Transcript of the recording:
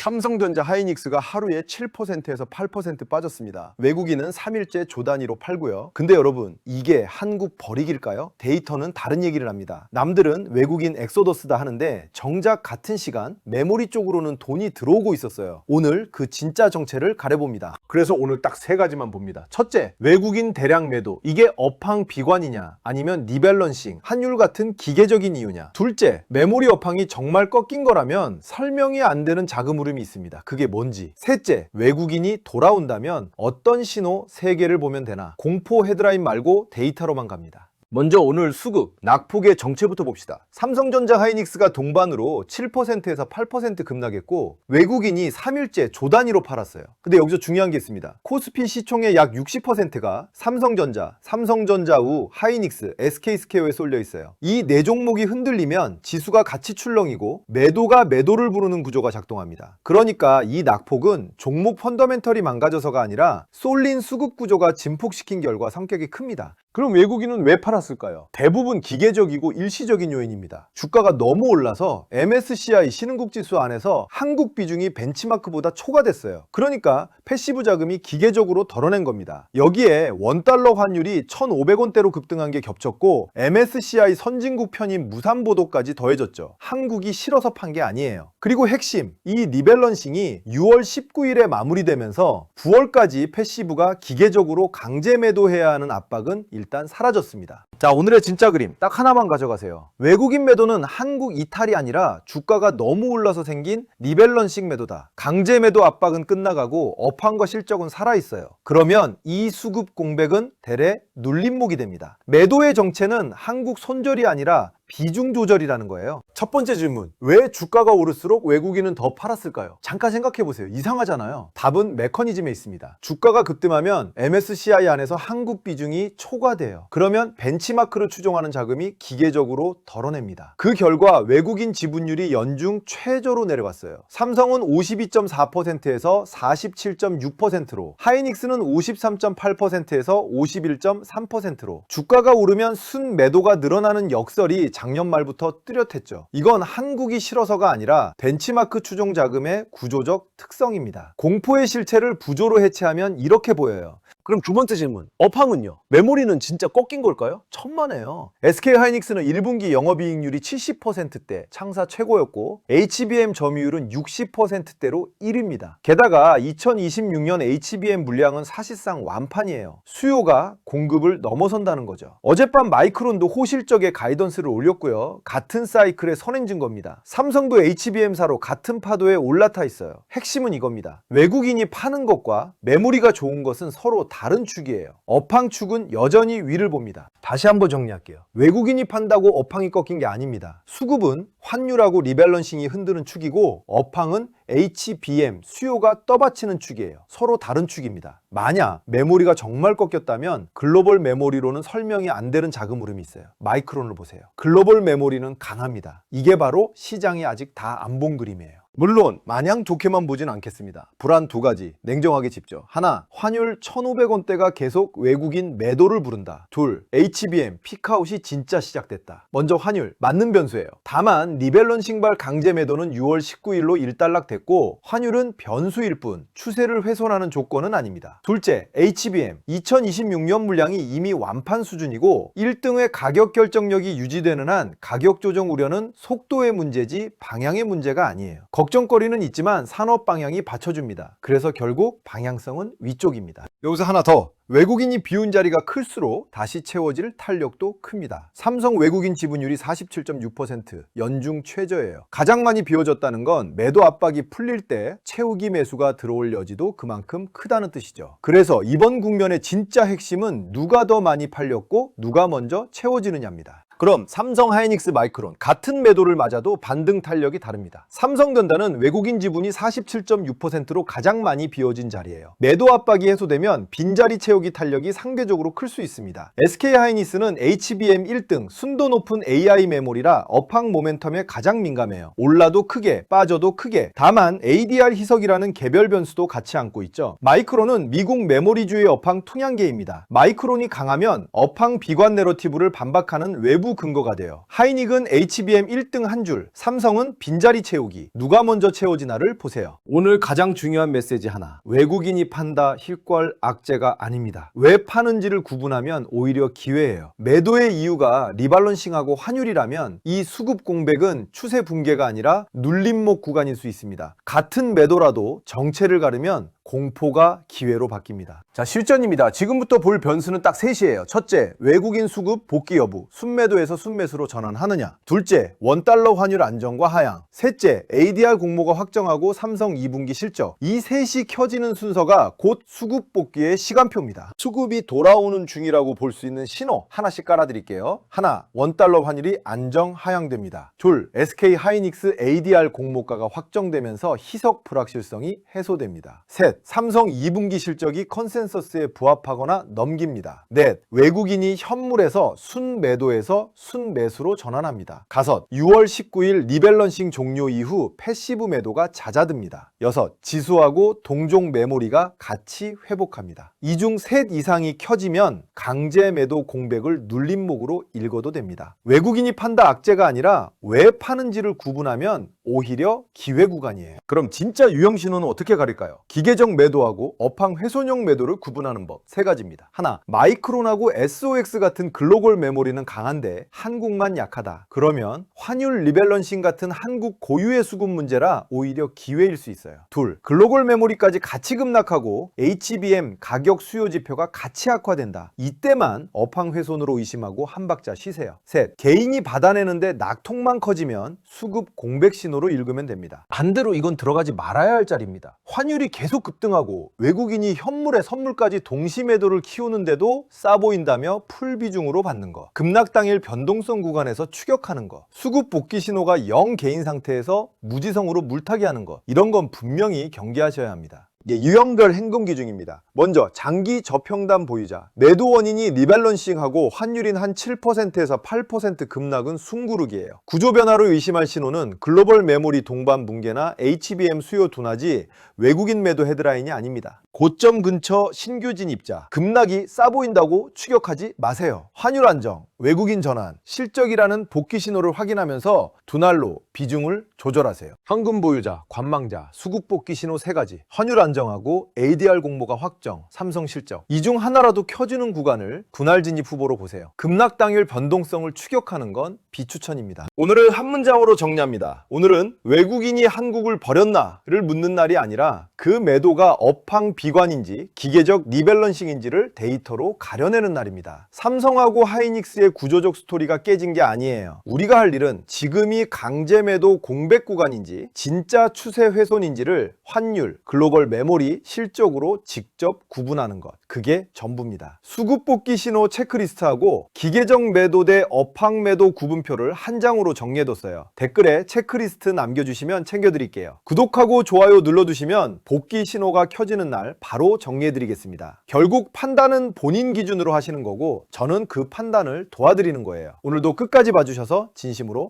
삼성전자 하이닉스가 하루에 7%에서 8% 빠졌습니다. 외국인은 3일째 조 단위로 팔고요. 근데 여러분, 이게 한국 버리기일까요? 데이터는 다른 얘기를 합니다. 남들은 외국인 엑소더스다 하는데 정작 같은 시간 메모리 쪽으로는 돈이 들어오고 있었어요. 오늘 그 진짜 정체를 가려봅니다. 그래서 오늘 딱 세 가지만 봅니다. 첫째, 외국인 대량 매도. 이게 업황 비관이냐 아니면 리밸런싱, 환율 같은 기계적인 이유냐. 둘째, 메모리 업황이 정말 꺾인 거라면 설명이 안 되는 자금 흐름이 있습니다. 그게 뭔지. 셋째, 외국인이 돌아온다면 어떤 신호 세 개를 보면 되나. 공포 헤드라인 말고 데이터로만 갑니다. 먼저 오늘 수급, 낙폭의 정체부터 봅시다. 삼성전자 하이닉스가 동반으로 7%에서 8% 급락했고 외국인이 3일째 조 단위로 팔았어요. 근데 여기서 중요한 게 있습니다. 코스피 시총의 약 60%가 삼성전자, 삼성전자우, 하이닉스, SK스퀘어에 쏠려 있어요. 이 네 종목이 흔들리면 지수가 같이 출렁이고 매도가 매도를 부르는 구조가 작동합니다. 그러니까 이 낙폭은 종목 펀더멘털이 망가져서가 아니라 쏠린 수급 구조가 진폭시킨 결과 성격이 큽니다. 그럼 외국인은 왜 팔았을까요? 대부분 기계적이고 일시적인 요인입니다. 주가가 너무 올라서 MSCI 신흥국 지수 안에서 한국 비중이 벤치마크보다 초과됐어요. 그러니까 패시브 자금이 기계적으로 덜어낸 겁니다. 여기에 원달러 환율이 1,500원대로 급등한 게 겹쳤고 MSCI 선진국 편입 무산보도까지 더해졌죠. 한국이 싫어서 판 게 아니에요. 그리고 핵심, 이 리밸런싱이 6월 19일에 마무리되면서 9월까지 패시브가 기계적으로 강제 매도해야 하는 압박은 일단 사라졌습니다. 자, 오늘의 진짜 그림 딱 하나만 가져가세요. 외국인 매도는 한국 이탈이 아니라 주가가 너무 올라서 생긴 리밸런싱 매도다. 강제 매도 압박은 끝나가고 업황과 실적은 살아있어요. 그러면 이 수급 공백은 대래 눌림목이 됩니다. 매도의 정체는 한국 손절이 아니라 비중 조절이라는 거예요. 첫 번째 질문, 왜 주가가 오를수록 외국인은 더 팔았을까요? 잠깐 생각해 보세요. 이상하잖아요. 답은 메커니즘에 있습니다. 주가가 급등하면 MSCI 안에서 한국 비중이 초과돼요. 그러면 벤치마크를 추종하는 자금이 기계적으로 덜어냅니다. 그 결과 외국인 지분율이 연중 최저로 내려왔어요. 삼성은 52.4%에서 47.6%로, 하이닉스는 53.8%에서 51.3%로. 주가가 오르면 순 매도가 늘어나는 역설이 작년 말부터 뚜렷했죠. 이건 한국이 싫어서가 아니라 벤치마크 추종 자금의 구조적 특성입니다. 공포의 실체를 부조로 해체하면 이렇게 보여요. 그럼 두 번째 질문, 업황은요? 메모리는 진짜 꺾인 걸까요? 천만에요. SK하이닉스는 1분기 영업이익률이 70%대 창사 최고였고 HBM 점유율은 60%대로 1위입니다. 게다가 2026년 HBM 물량은 사실상 완판이에요. 수요가 공급을 넘어선다는 거죠. 어젯밤 마이크론도 호실적의 가이던스를 올렸고요. 같은 사이클의 선행진 겁니다. 삼성도 HBM사로 같은 파도에 올라타 있어요. 핵심은 이겁니다. 외국인이 파는 것과 메모리가 좋은 것은 서로 다른 축이에요. 업황 축은 여전히 위를 봅니다. 다시 한번 정리할게요. 외국인이 판다고 업황이 꺾인 게 아닙니다. 수급은 환율하고 리밸런싱이 흔드는 축이고 업황은 HBM, 수요가 떠받치는 축이에요. 서로 다른 축입니다. 만약 메모리가 정말 꺾였다면 글로벌 메모리로는 설명이 안 되는 자금 흐름이 있어요. 마이크론을 보세요. 글로벌 메모리는 강합니다. 이게 바로 시장이 아직 다 안 본 그림이에요. 물론 마냥 좋게만 보진 않겠습니다. 불안 두 가지 냉정하게 짚죠. 하나, 환율 1,500원대가 계속 외국인 매도를 부른다. 둘, HBM 피크아웃이 진짜 시작됐다. 먼저 환율, 맞는 변수예요. 다만 리밸런싱발 강제 매도는 6월 19일로 일단락됐고 환율은 변수일 뿐 추세를 훼손하는 조건은 아닙니다. 둘째, HBM 2026년 물량이 이미 완판 수준이고 1등의 가격 결정력이 유지되는 한 가격 조정 우려는 속도의 문제지 방향의 문제가 아니에요. 걱정거리는 있지만 산업 방향이 받쳐줍니다. 그래서 결국 방향성은 위쪽입니다. 여기서 하나 더. 외국인이 비운 자리가 클수록 다시 채워질 탄력도 큽니다. 삼성 외국인 지분율이 47.6%, 연중 최저예요. 가장 많이 비워졌다는 건 매도 압박이 풀릴 때 채우기 매수가 들어올 여지도 그만큼 크다는 뜻이죠. 그래서 이번 국면의 진짜 핵심은 누가 더 많이 팔렸고 누가 먼저 채워지느냐입니다. 그럼 삼성, 하이닉스, 마이크론 같은 매도를 맞아도 반등 탄력이 다릅니다. 삼성전자는 외국인 지분이 47.6%로 가장 많이 비워진 자리예요. 매도 압박이 해소되면 빈자리 채우기 탄력이 상대적으로 클 수 있습니다. SK하이닉스는 HBM 1등, 순도 높은 AI 메모리라 업황 모멘텀에 가장 민감해요. 올라도 크게, 빠져도 크게. 다만 ADR 희석이라는 개별 변수도 같이 안고 있죠. 마이크론은 미국 메모리주의 업황 투량계입니다. 마이크론이 강하면 업황 비관 내러티브를 반박하는 외부 일부 근거가 돼요. 하이닉은 HBM 1등 한 줄, 삼성은 빈자리 채우기. 누가 먼저 채워지나를 보세요. 오늘 가장 중요한 메시지 하나. 외국인이 판다 힐권 악재가 아닙니다. 왜 파는지를 구분하면 오히려 기회예요. 매도의 이유가 리밸런싱하고 환율이라면 이 수급 공백은 추세 붕괴가 아니라 눌림목 구간일 수 있습니다. 같은 매도라도 정체를 가르면 공포가 기회로 바뀝니다. 자, 실전입니다. 지금부터 볼 변수는 딱 셋이에요. 첫째, 외국인 수급 복귀 여부, 순매도에서 순매수로 전환하느냐. 둘째, 원달러 환율 안정과 하향. 셋째, ADR 공모가 확정하고 삼성 2분기 실적. 이 셋이 켜지는 순서가 곧 수급 복귀의 시간표입니다. 수급이 돌아오는 중이라고 볼 수 있는 신호 하나씩 깔아드릴게요. 하나, 원달러 환율이 안정 하향됩니다. 둘, SK 하이닉스 ADR 공모가가 확정되면서 희석 불확실성이 해소됩니다. 셋, 삼성 2분기 실적이 컨센서스에 부합하거나 넘깁니다. 넷, 외국인이 현물에서 순매도에서 순매수로 전환합니다. 다섯, 6월 19일 리밸런싱 종료 이후 패시브 매도가 잦아듭니다. 여섯, 지수하고 동종 메모리가 같이 회복합니다. 이 중 셋 이상이 켜지면 강제 매도 공백을 눌림목으로 읽어도 됩니다. 외국인이 판다 악재가 아니라 왜 파는지를 구분하면 오히려 기회 구간이에요. 그럼 진짜 유형 신호는 어떻게 가릴까요? 기계적 매도하고 업황 훼손형 매도를 구분하는 법 세 가지입니다. 하나, 마이크론하고 SOX 같은 글로벌 메모리는 강한데 한국만 약하다. 그러면 환율 리밸런싱 같은 한국 고유의 수급 문제라 오히려 기회일 수 있어요. 둘, 글로벌 메모리까지 같이 급락하고 HBM 가격 수요 지표가 같이 악화된다. 이때만 업황 훼손으로 의심하고 한 박자 쉬세요. 셋, 개인이 받아내는데 낙통만 커지면 수급 공백 신호로 읽으면 됩니다. 반대로 이건 들어가지 말아야 할 자리입니다. 환율이 계속 급등하고 외국인이 현물에 선물까지 동시 매도를 키우는데도 싸 보인다며 풀 비중으로 받는 거, 급락 당일 변동성 구간에서 추격하는 거, 수급 복귀 신호가 0 개인 상태에서 무지성으로 물타기 하는 거, 이런 건 분명히 경계하셔야 합니다. 유형별 행동 기준입니다. 먼저 장기 저평단 보유자. 매도 원인이 리밸런싱하고 환율인 한 7%에서 8% 급락은 숨구르기예요. 구조 변화로 의심할 신호는 글로벌 메모리 동반 붕괴나 HBM 수요 둔화지 외국인 매도 헤드라인이 아닙니다. 고점 근처 신규 진입자. 급락이 싸 보인다고 추격하지 마세요. 환율 안정, 외국인 전환, 실적이라는 복귀 신호를 확인하면서 분할로 비중을 조절하세요. 현금 보유자, 관망자, 수급 복귀 신호 세 가지. 환율 안정하고 ADR 공모가 확정, 삼성 실적. 이 중 하나라도 켜지는 구간을 분할 진입 후보로 보세요. 급락 당일 변동성을 추격하는 건 비추천입니다. 오늘은 한 문장으로 정리합니다. 오늘은 외국인이 한국을 버렸나를 묻는 날이 아니라 그 매도가 업황 비관인지 기계적 리밸런싱인지를 데이터로 가려내는 날입니다. 삼성하고 하이닉스의 구조적 스토리가 깨진 게 아니에요. 우리가 할 일은 지금이 강제 매도 공백 구간인지 진짜 추세 훼손인지를 환율, 글로벌 메모리, 실적으로 직접 구분하는 것. 그게 전부입니다. 수급 복귀 신호 체크리스트하고 기계적 매도 대 업황 매도 구분표를 한 장으로 정리해뒀어요. 댓글에 체크리스트 남겨주시면 챙겨드릴게요. 구독하고 좋아요 눌러두시면 복귀 신호가 켜지는 날 바로 정리해드리겠습니다. 결국 판단은 본인 기준으로 하시는 거고 저는 그 판단을 도와드리는 거예요. 오늘도 끝까지 봐주셔서 진심으로